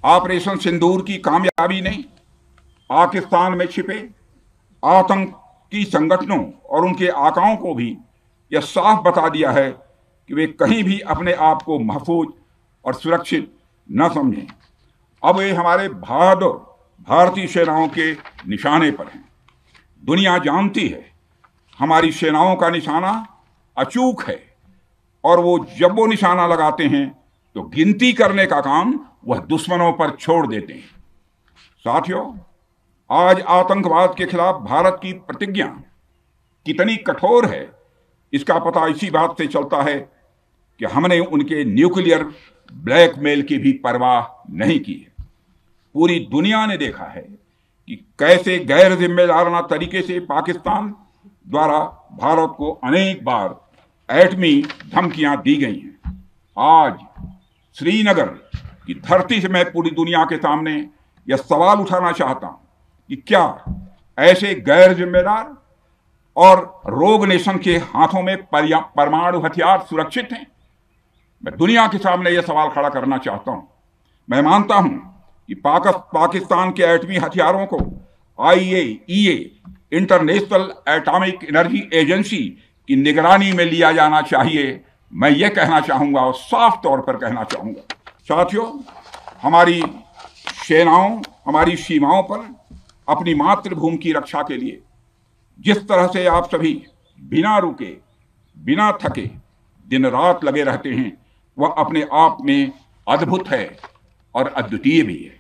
Operation सिंदूर की कामयाबी ने पाकिस्तान में छिपे आतंकी संगठनों और उनके आकाओं को भी यह साफ बता दिया है कि वे कहीं भी अपने आप को महफूज और सुरक्षित न समझें। अब वे हमारे बहादुर भारतीय सेनाओं के निशाने पर हैं। दुनिया जानती है हमारी सेनाओं का निशाना अचूक है और जब वो निशाना लगाते हैं तो गिनती करने का काम वह दुश्मनों पर छोड़ देते हैं। साथियों, आज आतंकवाद के खिलाफ भारत की प्रतिज्ञा कितनी कठोर है इसका पता इसी बात से चलता है कि हमने उनके न्यूक्लियर ब्लैकमेल की भी परवाह नहीं की है। पूरी दुनिया ने देखा है कि कैसे गैर जिम्मेदाराना तरीके से पाकिस्तान द्वारा भारत को अनेक बार एटमी धमकियां दी गई हैं। आज श्रीनगर की धरती से मैं पूरी दुनिया के सामने यह सवाल उठाना चाहता हूं कि क्या ऐसे गैर जिम्मेदार और रोग नेशन के हाथों में परमाणु हथियार सुरक्षित हैं? मैं दुनिया के सामने यह सवाल खड़ा करना चाहता हूं। मैं मानता हूं कि पाकिस्तान के एटमी हथियारों को IAEA international atomic energy agency की निगरानी में लिया जाना चाहिए। मैं ये कहना चाहूंगा और साफ तौर पर कहना चाहूंगा। साथियों, हमारी सेनाओं हमारी सीमाओं पर अपनी मातृभूमि की रक्षा के लिए जिस तरह से आप सभी बिना रुके बिना थके दिन रात लगे रहते हैं वह अपने आप में अद्भुत है और अद्वितीय भी है।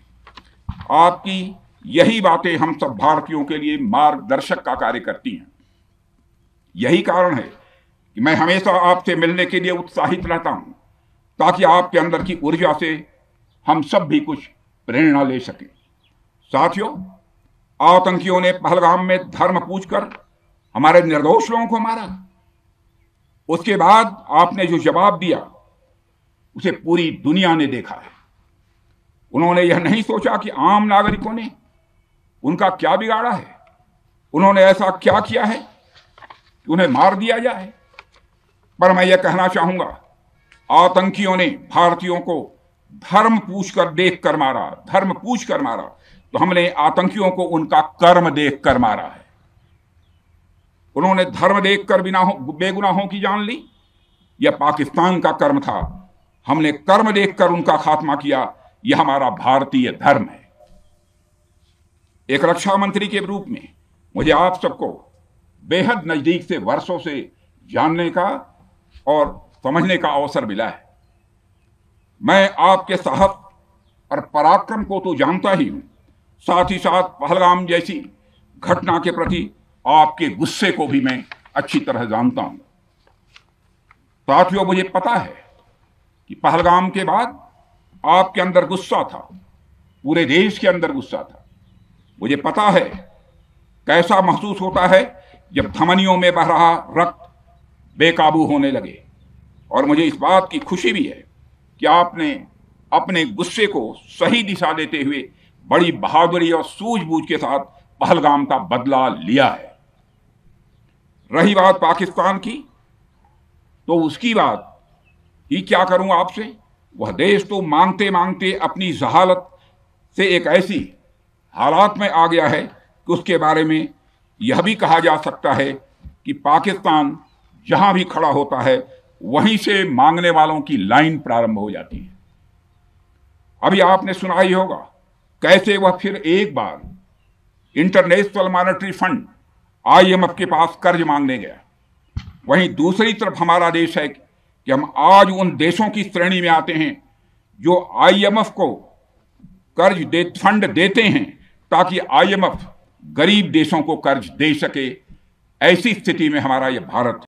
आपकी यही बातें हम सब भारतीयों के लिए मार्गदर्शक का कार्य करती हैं। यही कारण है कि मैं हमेशा आपसे मिलने के लिए उत्साहित रहता हूं ताकि आपके अंदर की ऊर्जा से हम सब भी कुछ प्रेरणा ले सकें। साथियों, आतंकियों ने पहलगाम में धर्म पूछकर हमारे निर्दोष लोगों को मारा। उसके बाद आपने जो जवाब दिया उसे पूरी दुनिया ने देखा है। उन्होंने यह नहीं सोचा कि आम नागरिकों ने उनका क्या बिगाड़ा है, उन्होंने ऐसा क्या किया है कि उन्हें मार दिया जाए। पर मैं यह कहना चाहूंगा, आतंकियों ने भारतीयों को धर्म पूछकर देखकर मारा, धर्म पूछकर मारा, तो हमने आतंकियों को उनका कर्म देखकर मारा है। उन्होंने धर्म देखकर बेगुनाहों की जान ली, यह पाकिस्तान का कर्म था। हमने कर्म देखकर उनका खात्मा किया, यह हमारा भारतीय धर्म है। एक रक्षा मंत्री के रूप में मुझे आप सबको बेहद नजदीक से वर्षों से जानने का और समझने का अवसर मिला है। मैं आपके साहस और पराक्रम को तो जानता ही हूं, साथ ही साथ पहलगाम जैसी घटना के प्रति आपके गुस्से को भी मैं अच्छी तरह जानता हूं। साथियों, मुझे पता है कि पहलगाम के बाद आपके अंदर गुस्सा था, पूरे देश के अंदर गुस्सा था। मुझे पता है कैसा महसूस होता है जब धमनियों में बह रहा रक्त बेकाबू होने लगे। और मुझे इस बात की खुशी भी है कि आपने अपने गुस्से को सही दिशा देते हुए बड़ी बहादुरी और सूझबूझ के साथ पहलगाम का बदला लिया है। रही बात पाकिस्तान की, तो उसकी बात ही क्या करूं आपसे। वह देश तो मांगते मांगते अपनी जहालत से एक ऐसी हालात में आ गया है कि उसके बारे में यह भी कहा जा सकता है कि पाकिस्तान जहां भी खड़ा होता है वहीं से मांगने वालों की लाइन प्रारंभ हो जाती है। अभी आपने सुना ही होगा कैसे वह फिर एक बार इंटरनेशनल मॉनेटरी फंड IMF के पास कर्ज मांगने गया। वहीं दूसरी तरफ हमारा देश है कि हम आज उन देशों की श्रेणी में आते हैं जो IMF को फंड देते हैं ताकि IMF गरीब देशों को कर्ज दे सके। ऐसी स्थिति में हमारा यह भारत